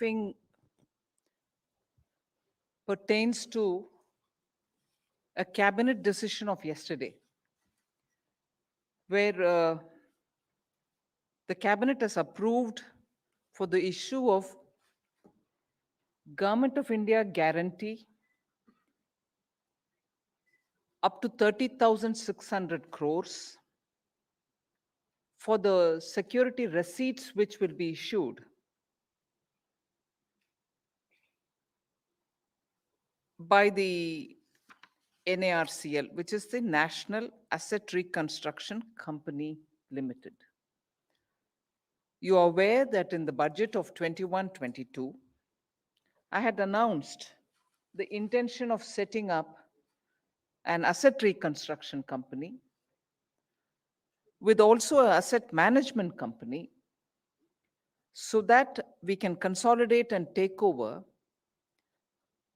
briefing pertains to a cabinet decision of yesterday, where the cabinet has approved for the issue of Government of India guarantee up to 30,600 crores for the security receipts which will be issued by the NARCL, which is the National Asset Reconstruction Company Limited. You are aware that in the budget of 21-22, I had announced the intention of setting up an asset reconstruction company with also an asset management company so that we can consolidate and take over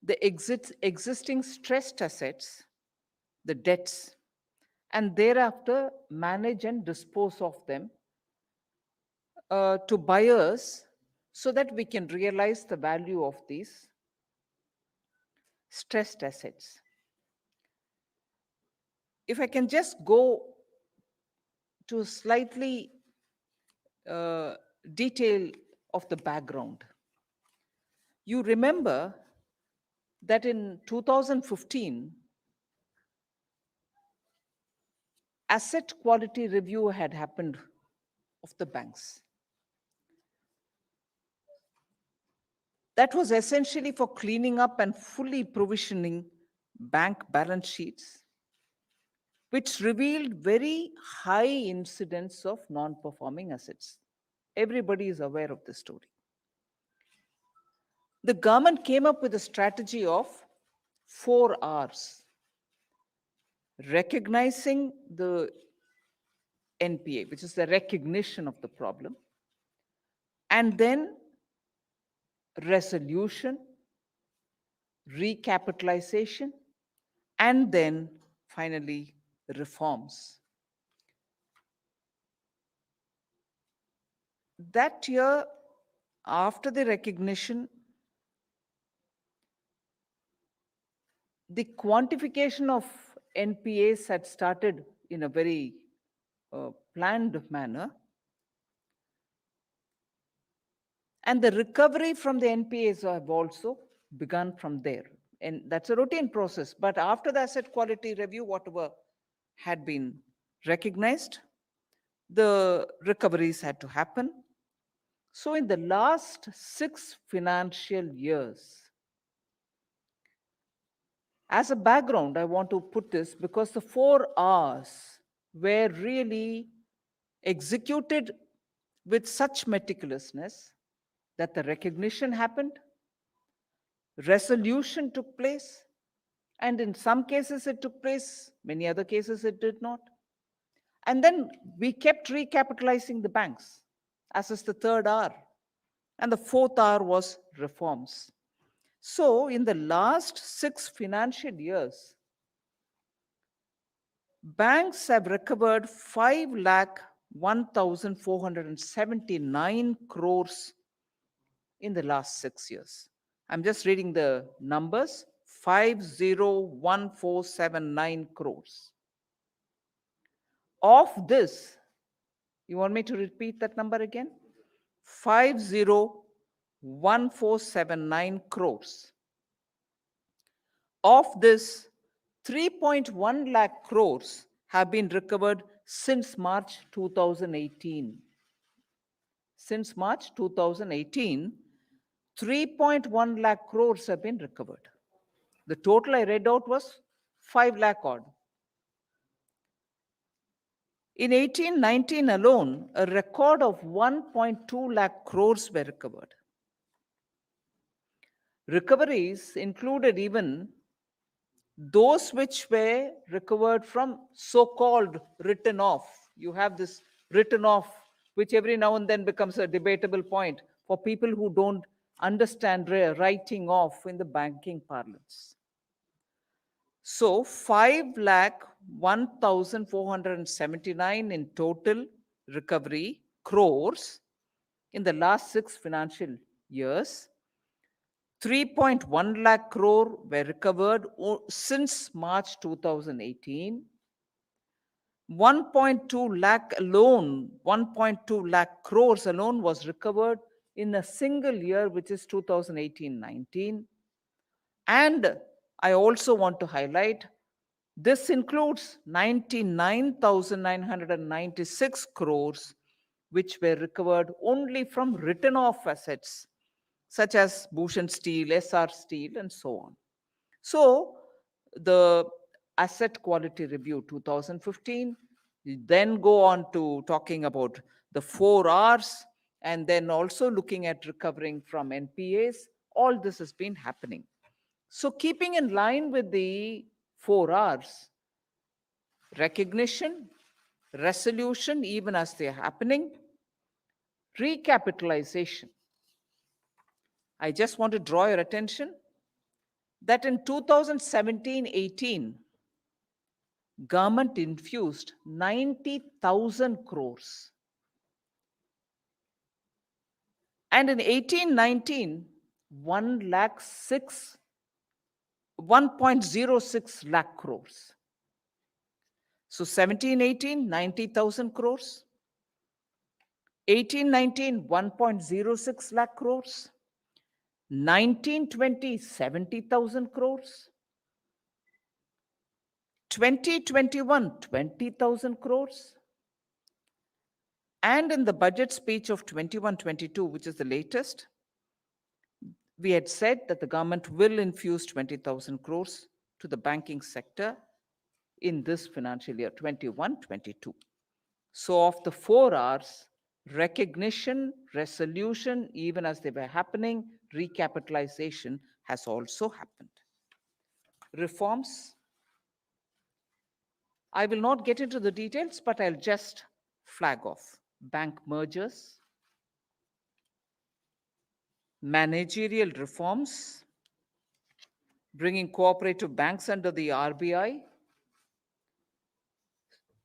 the existing stressed assets, the debts, and thereafter manage and dispose of them to buyers so that we can realize the value of these stressed assets. If I can just go to slightly detail of the background. You remember that in 2015, asset quality review had happened of the banks. That was essentially for cleaning up and fully provisioning bank balance sheets, which revealed very high incidence of non-performing assets. Everybody is aware of the story. The government came up with a strategy of 4 R's. Recognizing the NPA, which is the recognition of the problem, and then resolution, recapitalization, and then finally reforms. That year, after the recognition, the quantification of NPAs had started in a very planned manner. And the recovery from the NPAs have also begun from there. And that's a routine process. But after the asset quality review, whatever had been recognized, the recoveries had to happen. So in the last 6 financial years, as a background, I want to put this because the 4 R's were really executed with such meticulousness that the recognition happened, resolution took place, and in some cases it took place, many other cases it did not. And then we kept recapitalizing the banks, as is the 3rd R. And the 4th R was reforms. So in the last 6 financial years, banks have recovered 5,01,479 crores in the last 6 years. I'm just reading the numbers, 501479 crores. Of this, you want me to repeat that number again? 501479 crores. Of this, 3.1 lakh crores have been recovered since March 2018. Since March 2018, 3.1 lakh crores have been recovered. The total I read out was 5 lakh odd. In 18-19 alone, a record of 1.2 lakh crores were recovered. Recoveries included even those which were recovered from so-called written off. You have this written off, which every now and then becomes a debatable point for people who don't understand writing off in the banking parlance. So 5,01,479 in total recovery crores in the last 6 financial years. 3.1 lakh crore were recovered since March 2018. 1.2 lakh alone, 1.2 lakh crores alone was recovered in a single year, which is 2018-19. And I also want to highlight this includes 99,996 crores, which were recovered only from written off assets, such as Bhushan Steel, SR Steel, and so on. So, the Asset Quality Review 2015, then go on to talking about the 4 Rs, and then also looking at recovering from NPAs. All this has been happening. So, keeping in line with the 4 Rs, recognition, resolution, even as they are happening, recapitalization. I just want to draw your attention that in 2017-18, government infused 90,000 crores. And in 18-19, 1.06 lakh crores. So 17-18, 90,000 crores. 18-19, 1.06 lakh crores. 19-20, 70,000 crores. 2021, 20,000 crores. And in the budget speech of 21-22, which is the latest, we had said that the government will infuse 20,000 crores to the banking sector in this financial year, 21-22. So of the 4 Rs, recognition, resolution, even as they were happening, recapitalization has also happened. Reforms. I will not get into the details, but I'll just flag off. Bank mergers, managerial reforms, bringing cooperative banks under the RBI,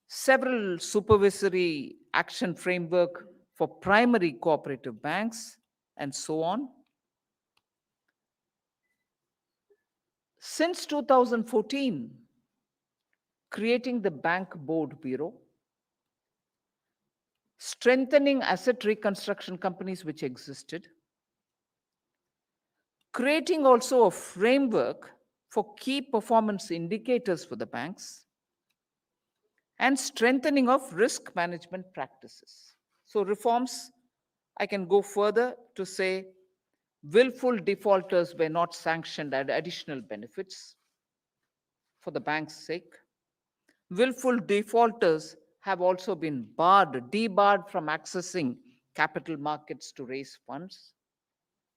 several supervisory action framework for primary cooperative banks, and so on. Since 2014, creating the Bank Board Bureau, strengthening asset reconstruction companies which existed, creating also a framework for key performance indicators for the banks, and strengthening of risk management practices. So reforms, I can go further to say willful defaulters were not sanctioned at additional benefits for the bank's sake. Willful defaulters have also been debarred from accessing capital markets to raise funds.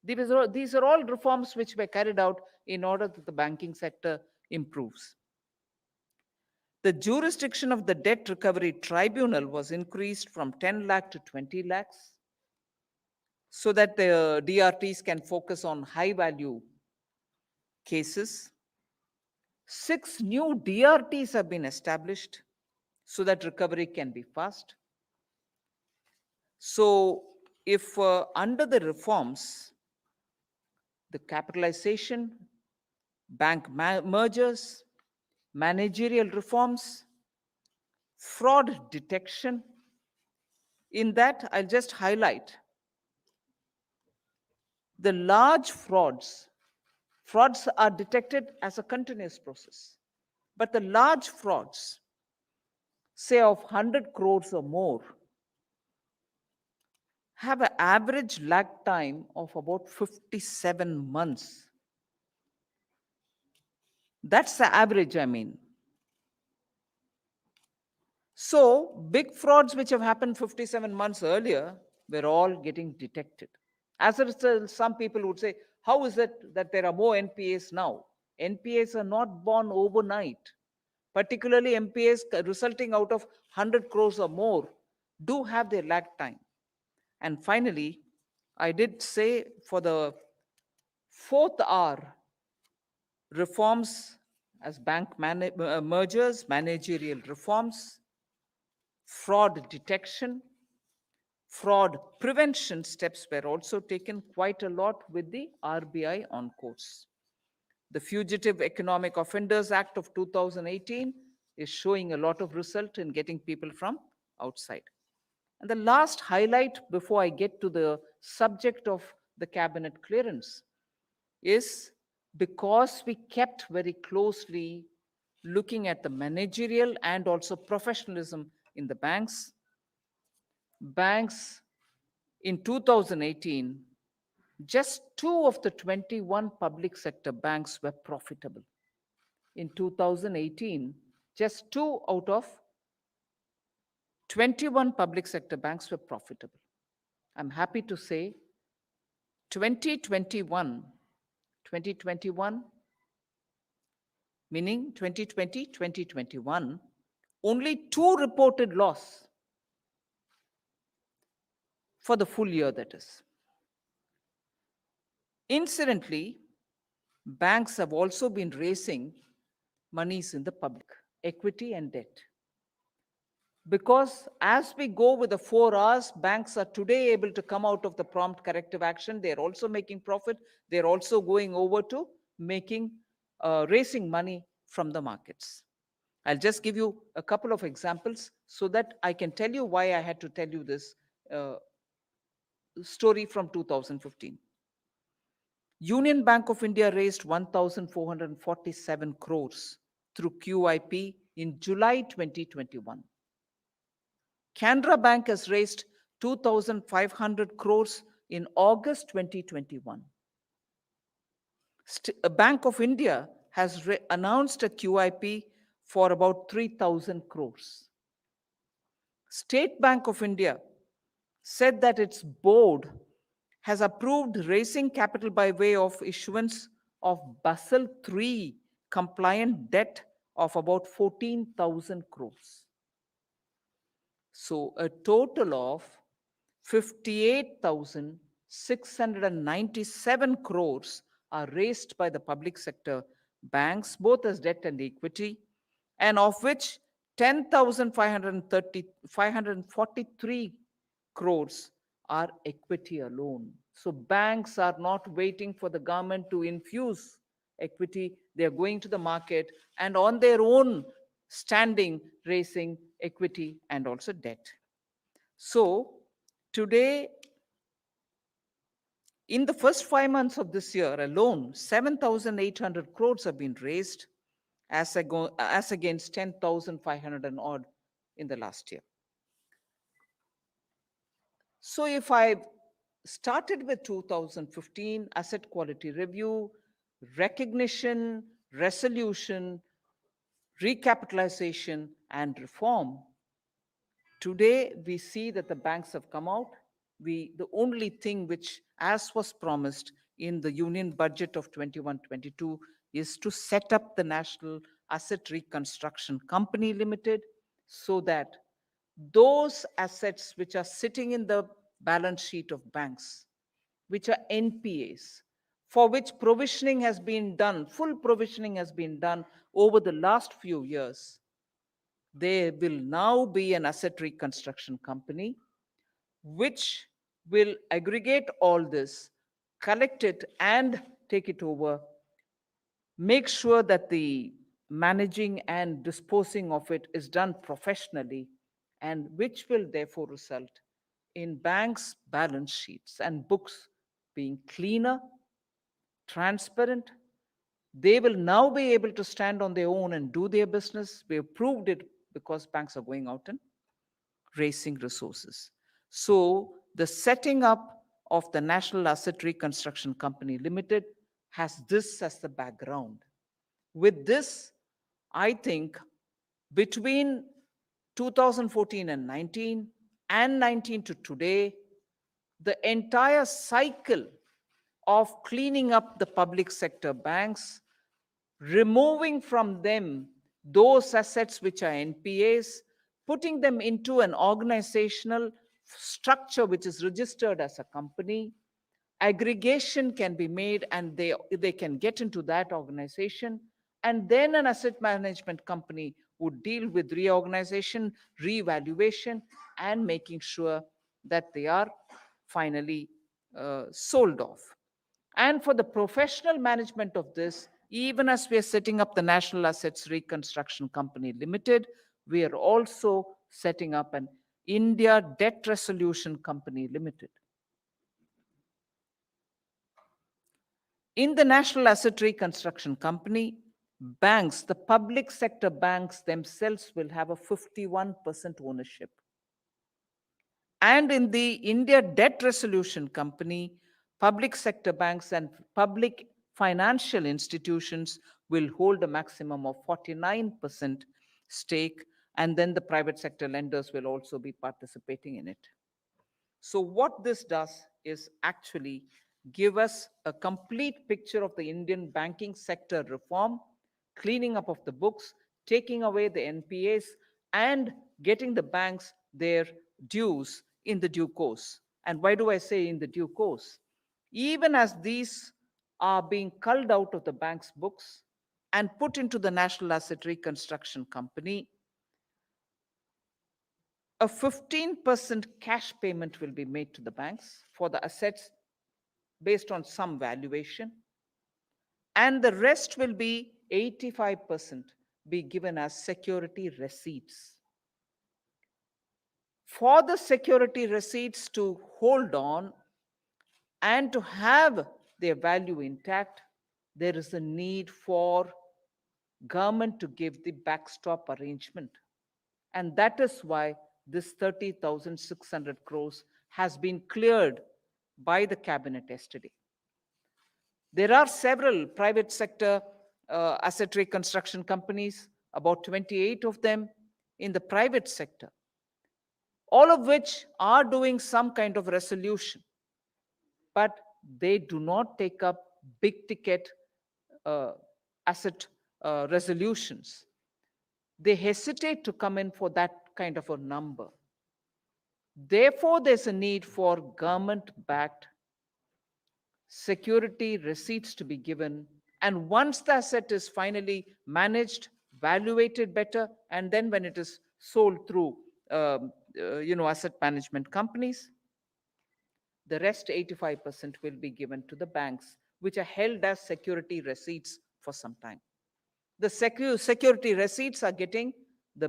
These are all reforms which were carried out in order that the banking sector improves. The jurisdiction of the Debt Recovery Tribunal was increased from 10 lakh to 20 lakhs so that the DRTs can focus on high value cases. 6 new DRTs have been established so that recovery can be fast. So if under the reforms, the capitalization, bank mergers, managerial reforms, fraud detection, in that I'll just highlight the large frauds. Frauds are detected as a continuous process, but the large frauds, say of 100 crores or more, have an average lag time of about 57 months. That's the average, I mean. So big frauds which have happened 57 months earlier were all getting detected. As a result, some people would say, how is it that there are more NPAs now? NPAs are not born overnight. Particularly NPAs resulting out of 100 crores or more do have their lag time. And finally, I did say for the 4th R, reforms as bank mergers, managerial reforms, fraud detection, Fraud prevention steps were also taken quite a lot with the RBI on course. The Fugitive Economic Offenders Act of 2018 is showing a lot of result in getting people from outside. And the last highlight before I get to the subject of the cabinet clearance is because we kept very closely looking at the managerial and also professionalism in the banks. Banks in 2018, just 2 of the 21 public sector banks were profitable. In 2018, just 2 out of 21 public sector banks were profitable. I'm happy to say 2021, 2021, meaning 2020, 2021, only 2 reported loss for the full year, that is. Incidentally, banks have also been raising monies in the public, equity and debt. Because as we go with the 4 Rs, banks are today able to come out of the prompt corrective action. They're also making profit. They're also going over to raising money from the markets. I'll just give you a couple of examples so that I can tell you why I had to tell you this story from 2015. Union Bank of India raised 1,447 crores through QIP in July 2021. Canara Bank has raised 2,500 crores in August 2021. Bank of India has announced a QIP for about 3,000 crores. State Bank of India said that its board has approved raising capital by way of issuance of Basel III compliant debt of about 14,000 crores. So a total of 58,697 crores are raised by the public sector banks, both as debt and equity, and of which 10,543 crores are equity alone. So banks are not waiting for the government to infuse equity. They're going to the market and on their own standing raising equity and also debt. So today, in the first 5 months of this year alone, 7,800 crores have been raised as against 10,500 and odd in the last year. So if I started with 2015, asset quality review, recognition, resolution, recapitalization, and reform, today we see that the banks have come out. The only thing which, as was promised in the Union Budget of 21-22, is to set up the National Asset Reconstruction Company Limited so that those assets which are sitting in the balance sheet of banks, which are NPAs, for which provisioning has been done, full provisioning has been done over the last few years, there will now be an asset reconstruction company which will aggregate all this, collect it, and take it over, make sure that the managing and disposing of it is done professionally, and which will therefore result in banks' balance sheets and books being cleaner, transparent. They will now be able to stand on their own and do their business. We have proved it because banks are going out and raising resources. So the setting up of the National Asset Reconstruction Company Limited has this as the background. With this, I think between 2014 and 19 and 19 to today, the entire cycle of cleaning up the public sector banks, removing from them those assets which are NPAs, putting them into an organizational structure which is registered as a company, aggregation can be made and they can get into that organization, and then an asset management company would deal with reorganization, revaluation, and making sure that they are finally sold off. And for the professional management of this, even as we are setting up the National Assets Reconstruction Company Limited, we are also setting up an India Debt Resolution Company Limited. In the National Asset Reconstruction Company, banks, the public sector banks themselves will have a 51% ownership. And in the India Debt Resolution Company, public sector banks and public financial institutions will hold a maximum of 49% stake, and then the private sector lenders will also be participating in it. So what this does is actually give us a complete picture of the Indian banking sector reform, cleaning up of the books, taking away the NPAs, and getting the banks their dues in the due course. And why do I say in the due course? Even as these are being culled out of the bank's books and put into the National Asset Reconstruction Company, a 15% cash payment will be made to the banks for the assets based on some valuation, and the rest will be 85% be given as security receipts. For the security receipts to hold on and to have their value intact, there is a need for government to give the backstop arrangement. And that is why this 30,600 crores has been cleared by the cabinet yesterday. There are several private sector asset reconstruction companies, about 28 of them in the private sector, all of which are doing some kind of resolution, but they do not take up big ticket uh, asset resolutions. They hesitate to come in for that kind of a number. Therefore, there's a need for government-backed security receipts to be given. And once the asset is finally managed, valuated better, and then when it is sold through asset management companies, the rest 85% will be given to the banks, which are held as security receipts for some time. The security receipts are getting the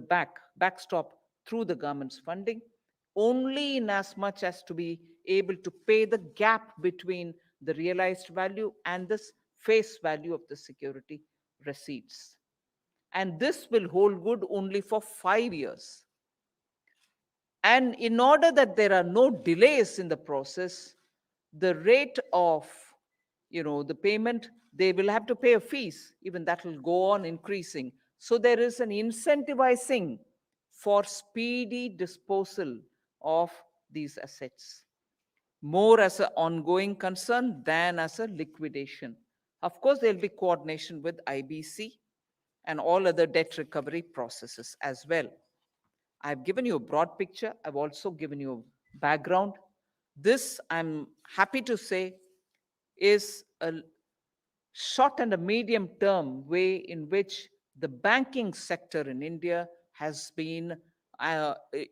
backstop through the government's funding, only in as much as to be able to pay the gap between the realized value and the face value of the security receipts. And this will hold good only for 5 years. And in order that there are no delays in the process, the rate of the payment, they will have to pay a fees, even that will go on increasing. So there is an incentivizing for speedy disposal of these assets, more as an ongoing concern than as a liquidation. Of course, there'll be coordination with IBC and all other debt recovery processes as well. I've given you a broad picture. I've also given you a background. This, I'm happy to say, is a short and a medium term way in which the banking sector in India has been,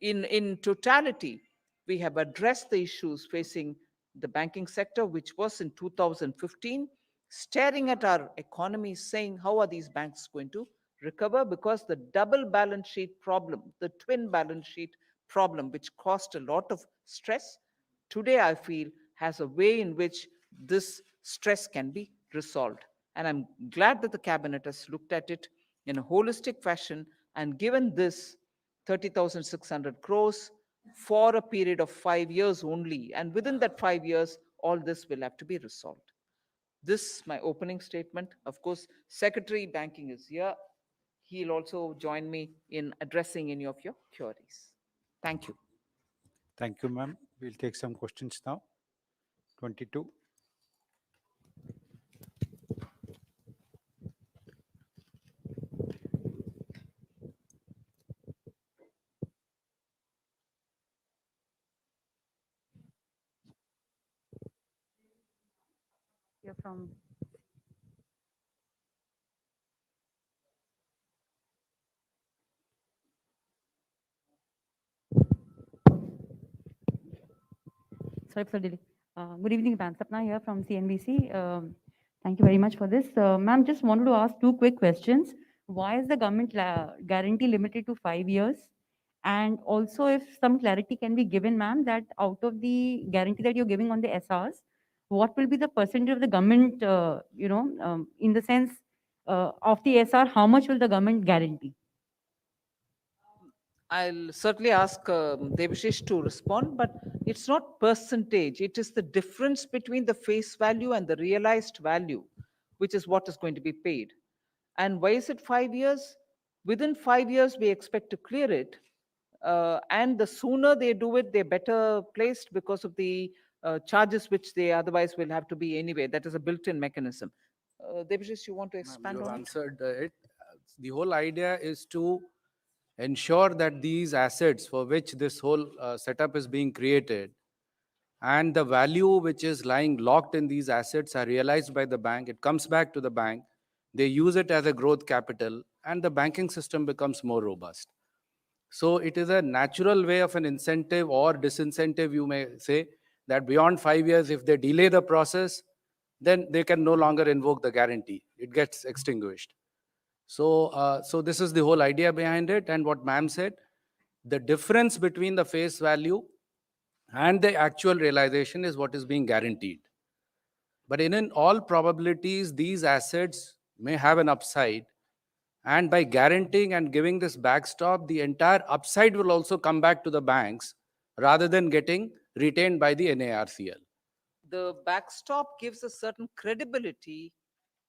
in totality, we have addressed the issues facing the banking sector, which was in 2015, staring at our economy, saying, how are these banks going to recover? Because the double balance sheet problem, the twin balance sheet problem, which caused a lot of stress, today I feel has a way in which this stress can be resolved. And I'm glad that the cabinet has looked at it in a holistic fashion and given this 30,600 crores for a period of 5 years only. And within that 5 years, all this will have to be resolved. This is my opening statement. Of course, Secretary Banking is here. He'll also join me in addressing any of your queries. Thank you. Thank you, ma'am. We'll take some questions now. 22. You're from Sorry for the delay. Good evening, ma'am. Sapna here from CNBC. Thank you very much for this. Ma'am, just wanted to ask two quick questions. Why is the government guarantee limited to 5 years? And also, if some clarity can be given, ma'am, that out of the guarantee that you're giving on the SRs, what will be the percentage of the government, in the sense of the SR, how much will the government guarantee? I'll certainly ask Debashish to respond, but it's not percentage. It is the difference between the face value and the realized value, which is what is going to be paid. And why is it 5 years? Within 5 years, we expect to clear it. And the sooner they do it, they're better placed because of the charges which they otherwise will have to be anyway. That is a built-in mechanism. Debashish, you want to Ma'am, expand you have on it? answered it. The whole idea is to ensure that these assets for which this whole setup is being created and the value which is lying locked in these assets are realized by the bank. It comes back to the bank. They use it as a growth capital and the banking system becomes more robust. So it is a natural way of an incentive or disincentive, you may say, that beyond 5 years, if they delay the process, then they can no longer invoke the guarantee. It gets extinguished. So this is the whole idea behind it. And what ma'am said, the difference between the face value and the actual realization is what is being guaranteed. But in all probabilities, these assets may have an upside. And by guaranteeing and giving this backstop, the entire upside will also come back to the banks rather than getting retained by the NARCL. The backstop gives a certain credibility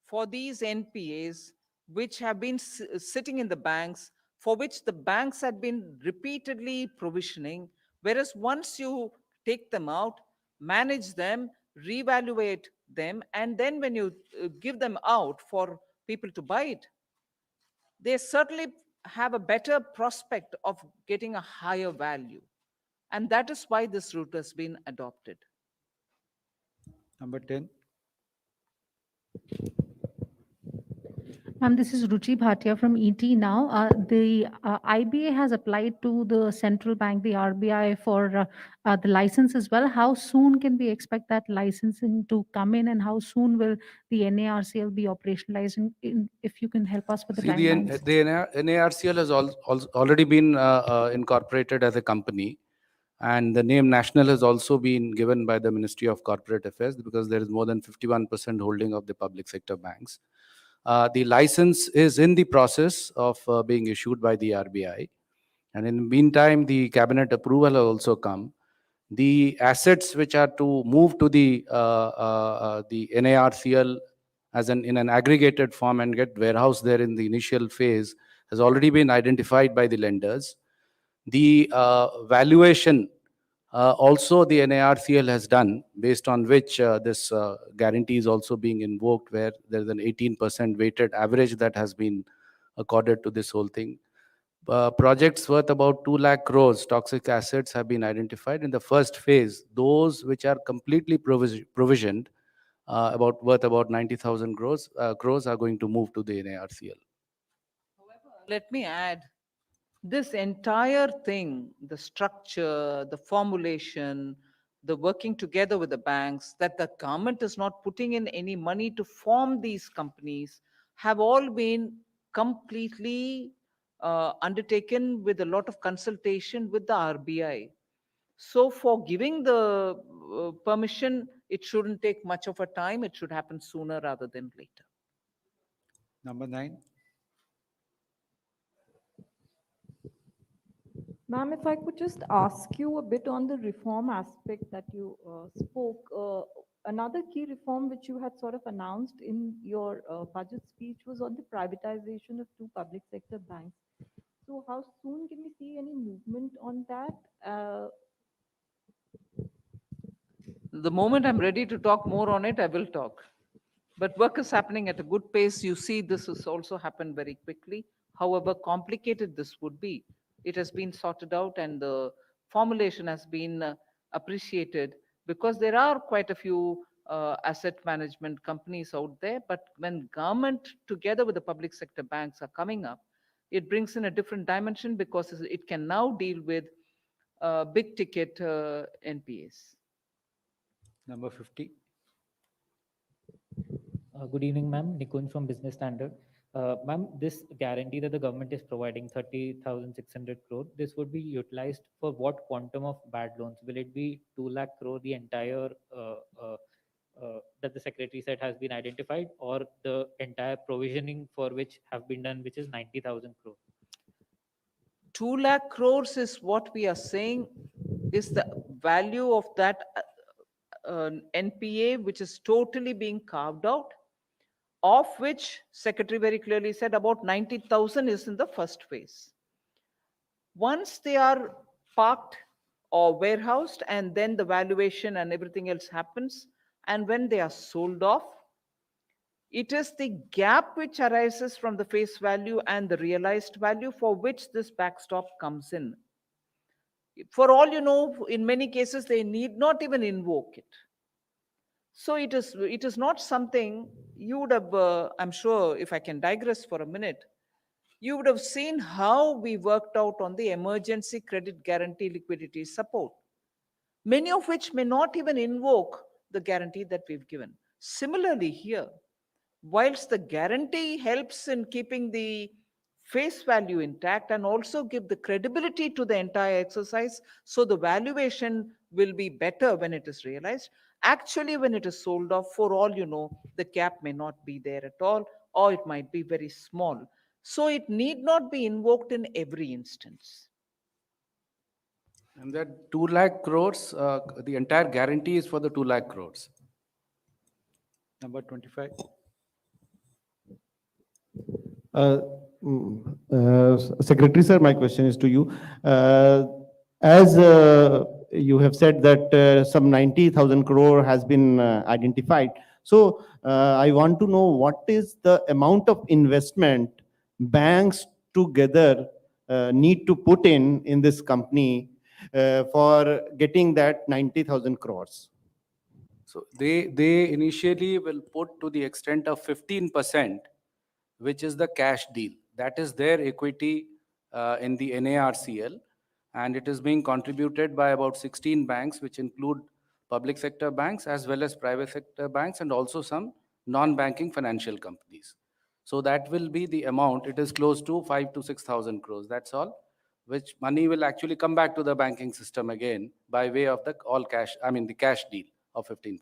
for these NPAs which have been sitting in the banks, for which the banks had been repeatedly provisioning. Whereas once you take them out, manage them, reevaluate them, and then when you give them out for people to buy it, they certainly have a better prospect of getting a higher value. And that is why this route has been adopted. Number 10. Ma'am, this is Ruchi Bhatia from ET now. The IBA has applied to the central bank, the RBI, for the license as well. How soon can we expect that licensing to come in, and how soon will the NARCL be operationalized? If you can help us with the See, timelines. the NARCL has already been incorporated as a company, and the name National has also been given by the Ministry of Corporate Affairs because there is more than 51% holding of the public sector banks. The license is in the process of being issued by the RBI. And in the meantime, the cabinet approval has also come. The assets which are to move to the NARCL in an aggregated form and get warehoused there in the initial phase has already been identified by the lenders. The valuation also the NARCL has done, based on which this guarantee is also being invoked, where there is an 18% weighted average that has been accorded to this whole thing. Projects worth about 2 lakh crores toxic assets have been identified in the first phase. Those which are completely provisioned, worth about 90,000 crores are going to move to the NARCL. Let me add, this entire thing, the structure, the formulation, the working together with the banks, that the government is not putting in any money to form these companies, have all been completely undertaken with a lot of consultation with the RBI. So for giving the permission, it shouldn't take much of a time. It should happen sooner rather than later. Number 9. Ma'am, if I could just ask you a bit on the reform aspect that you spoke. Another key reform which you had sort of announced in your budget speech was on the privatization of two public sector banks. So how soon can we see any movement on that? The moment I'm ready to talk more on it, I will talk. But work is happening at a good pace. You see, this has also happened very quickly. However complicated this would be, it has been sorted out and the formulation has been appreciated, because there are quite a few asset management companies out there. But when government together with the public sector banks are coming up, it brings in a different dimension, because it can now deal with big ticket NPAs. Number 50. Good evening, ma'am. Nikunj from Business Standard. Ma'am, this guarantee that the government is providing 30,600 crore, this would be utilized for what quantum of bad loans? Will it be 2 lakh crore, the entire that the secretary said has been identified, or the entire provisioning for which have been done, which is 90,000 crore? 2 lakh crores is what we are saying is the value of that NPA, which is totally being carved out, of which Secretary very clearly said about 90,000 is in the first phase. Once they are parked or warehoused, and then the valuation and everything else happens, and when they are sold off, it is the gap which arises from the face value and the realized value for which this backstop comes in. For all you know, in many cases, they need not even invoke it. So it is not something you would have, I'm sure, if I can digress for a minute, you would have seen how we worked out on the emergency credit guarantee liquidity support, many of which may not even invoke the guarantee that we've given. Similarly here, whilst the guarantee helps in keeping the face value intact and also give the credibility to the entire exercise, so the valuation will be better when it is realized. Actually, when it is sold off, for all you know, the cap may not be there at all, or it might be very small. So it need not be invoked in every instance. And that 2 lakh crores, the entire guarantee is for the 2 lakh crores. Number 25. Secretary sir, my question is to you. As you have said that some 90,000 crore has been identified. So I want to know what is the amount of investment banks together need to put in this company for getting that 90,000 crores. So they initially will put to the extent of 15%, which is the cash deal. That is their equity in the NARCL, and it is being contributed by about 16 banks, which include public sector banks as well as private sector banks, and also some non-banking financial companies. So that will be the amount. It is close to 5 to 6,000 crores. That's all, which money will actually come back to the banking system again by way of the all cash, I mean the cash deal of 15%.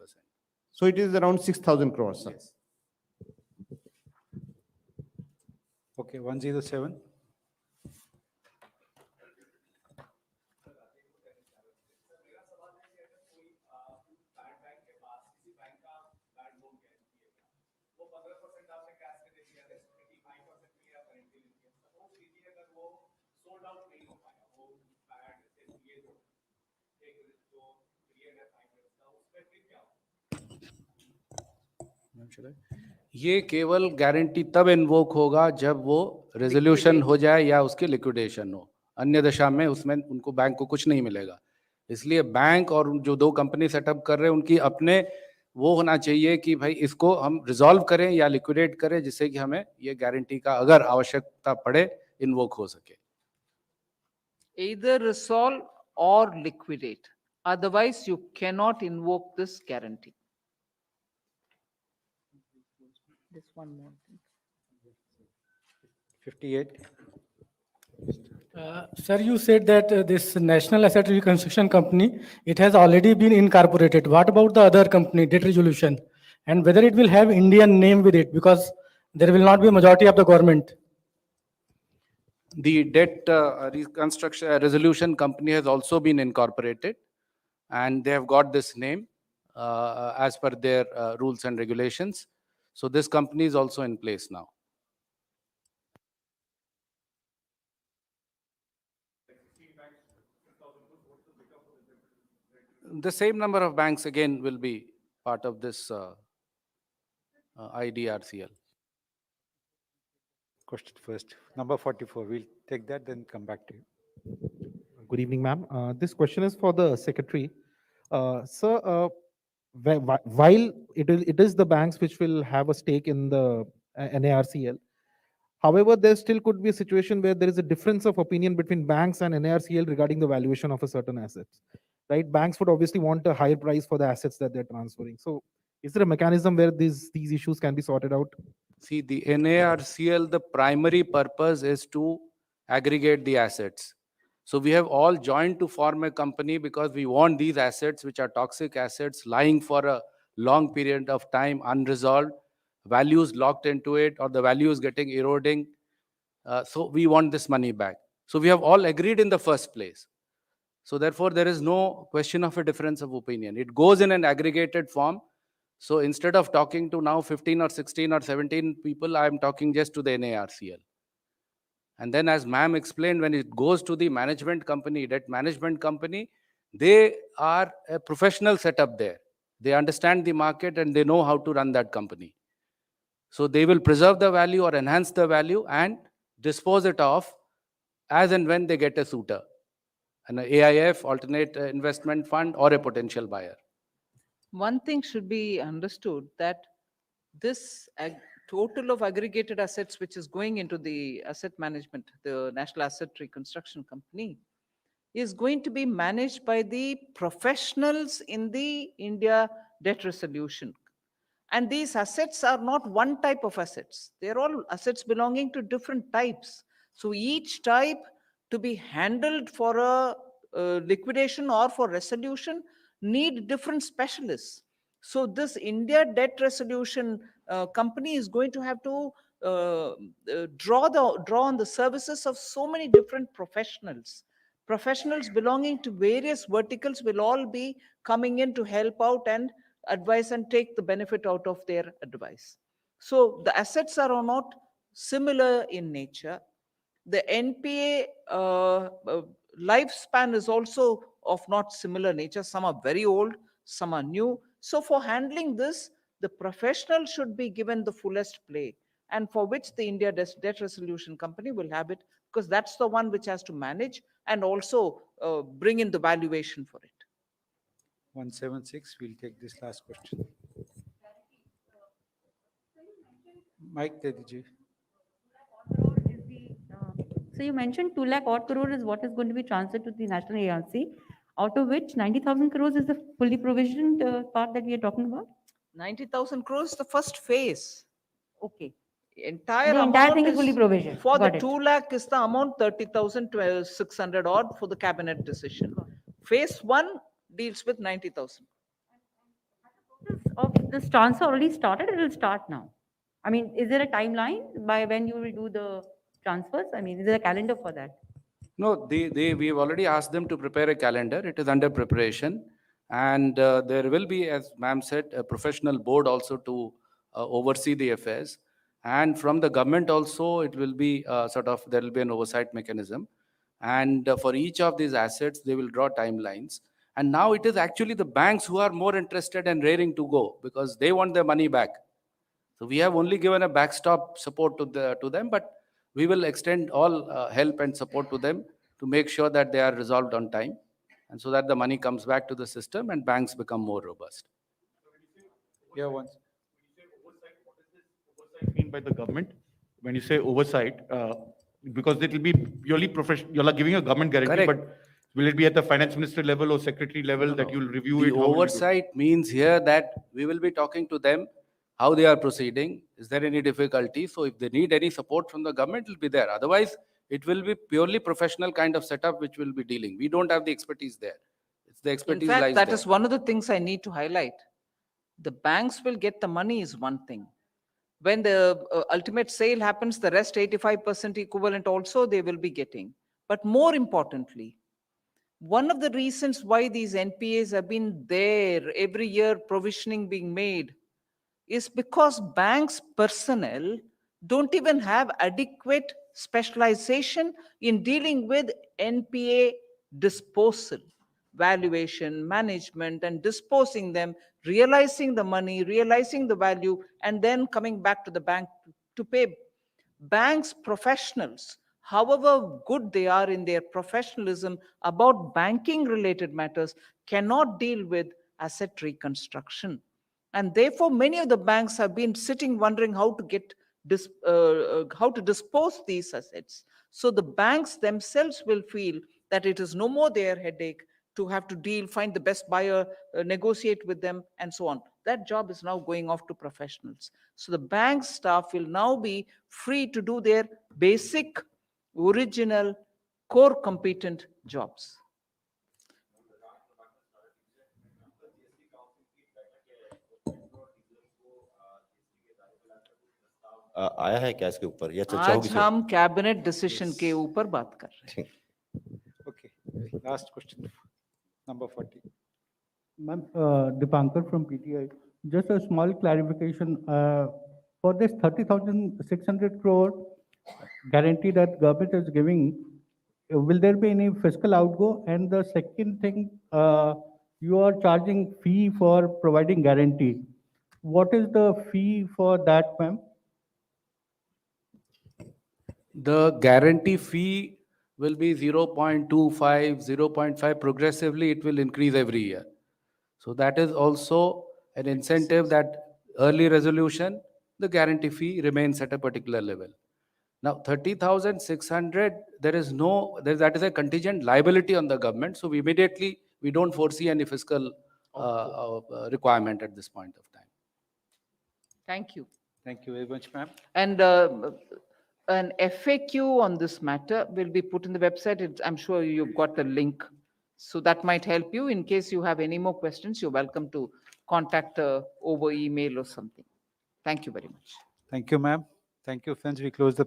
So it is around 6,000 crores. Sir. Yes. Okay, 107. ये केवल guarantee तब invoke होगा जब वो resolution हो जाए या उसकी लिक्विडेशन हो, अन्य दशा में उसमें उनको बैंक को कुछ नहीं मिलेगा. इसलिए बैंक और जो दो कंपनी सेटअप कर रहे हैं उनकी अपने वो होना चाहिए कि भाई इसको हम रिजॉल्व करें या लिक्विडेट करें, जिससे कि हमें ये गारंटी का अगर आवश्यकता पड़े इन्वोक हो सके. Either resolve or liquidate. Otherwise, you cannot invoke this guarantee. This one more thing. 58. Sir, you said that this National Asset Reconstruction Company, it has already been incorporated. What about the other company, debt resolution? And whether it will have Indian name with it, because there will not be a majority of the government. The debt reconstruction resolution company has also been incorporated, and they have got this name as per their rules and regulations. So this company is also in place now. The same number of banks again will be part of this IDRCL. Question first. Number 44. We'll take that, then come back to you. Good evening, ma'am. This question is for the secretary. Sir, while it is the banks which will have a stake in the NARCL, however, there still could be a situation where there is a difference of opinion between banks and NARCL regarding the valuation of a certain assets. right? Banks would obviously want a higher price for the assets that they're transferring. So is there a mechanism where these issues can be sorted out? See, the NARCL, the primary purpose is to aggregate the assets. So we have all joined to form a company because we want these assets, which are toxic assets, lying for a long period of time unresolved, values locked into it, or the values getting eroding. So we want this money back. So we have all agreed in the first place. So therefore, there is no question of a difference of opinion. It goes in an aggregated form. So instead of talking to now 15 or 16 or 17 people, I'm talking just to the NARCL. And then as ma'am explained, when it goes to the management company, debt management company, they are a professional setup there. They understand the market and they know how to run that company. So they will preserve the value or enhance the value and dispose it off as and when they get a suitor, an AIF, alternate investment fund, or a potential buyer. One thing should be understood, that this total of aggregated assets which is going into the asset management, the National Asset Reconstruction Company, is going to be managed by the professionals in the India debt resolution. And these assets are not one type of assets. They're all assets belonging to different types. So each type to be handled for a liquidation or for resolution need different specialists. So this India debt resolution company is going to have to draw on the services of so many different professionals. Professionals belonging to various verticals will all be coming in to help out and advise and take the benefit out of their advice. So the assets are not similar in nature. The NPA lifespan is also of not similar nature. Some are very old, some are new. So for handling this, the professional should be given the fullest play, and for which the India Debt Resolution Company will have it, because that's the one which has to manage and also bring in the valuation for it. 176, we'll take this last question. Mike, Dediji. So you mentioned 2 lakh odd crore is what is going to be transferred to the national ARC, out of which 90,000 crores is the fully provisioned part that we are talking about? 90,000 crores is the first phase. Okay. Entire The entire amount thing is fully provisioned. For Got the it. 2 lakh is the amount, 30,600 odd for the cabinet decision. Phase 1 deals with 90,000. This transfer already started, it will start now. I mean, is there a timeline by when you will do the transfers? I mean, is there a calendar for that? No, we've already asked them to prepare a calendar. It is under preparation. And there will be, as ma'am said, a professional board also to oversee the affairs. And from the government also, it will be there will be an oversight mechanism. And for each of these assets, they will draw timelines. And now it is actually the banks who are more interested and raring to go because they want their money back. So we have only given a backstop support to them, but we will extend all help and support to them to make sure that they are resolved on time, and so that the money comes back to the system and banks become more robust. Yeah, once. Mean by the government when you say oversight, because it will be purely professional, you're giving a government guarantee. Correct. But will it be at the finance minister level or secretary level that you'll review The it? How will you do it? oversight means here that we will be talking to them how they are proceeding. Is there any difficulty? So if they need any support from the government, it will be there. Otherwise, it will be purely professional kind of setup which will be dealing. We don't have the expertise there. It's the In expertise fact, lies that there. is one of the things I need to highlight. The banks will get the money is one thing. When the ultimate sale happens, the rest 85% equivalent also they will be getting. But more importantly, one of the reasons why these NPAs have been there every year, provisioning being made, is because banks personnel don't even have adequate specialization in dealing with NPA disposal, valuation, management, and disposing them, realizing the money, realizing the value, and then coming back to the bank to pay. Banks professionals, however good they are in their professionalism about banking related matters, cannot deal with asset reconstruction. And therefore, many of the banks have been sitting wondering how to dispose these assets. So the banks themselves will feel that it is no more their headache to have to deal, find the best buyer, negotiate with them, and so on. That job is now going off to professionals. So the bank staff will now be free to do their basic, original, core competent jobs. आया है क्या इसके ऊपर या चर्चा होगी आज sir? हम कैबिनेट डिसीजन के ऊपर बात कर रहे हैं. Okay, last question, number 40. Ma'am, Dipankar from PTI. Just a small clarification. For this 30,600 crore guarantee that government is giving, will there be any fiscal outgo? And the second thing, you are charging fee for providing guarantee. What is the fee for that, ma'am? The guarantee fee will be 0.25, 0.5. Progressively, it will increase every year. So that is also an incentive that early resolution, the guarantee fee remains at a particular level. Now, 30,600, that is a contingent liability on the government. So we don't foresee any fiscal requirement at this point of time. Thank you. Thank you very much, ma'am. And an FAQ on this matter will be put in the website. I'm sure you've got the link. So that might help you. In case you have any more questions, you're welcome to contact over email or something. Thank you very much. Thank you, ma'am. Thank you, friends. We close the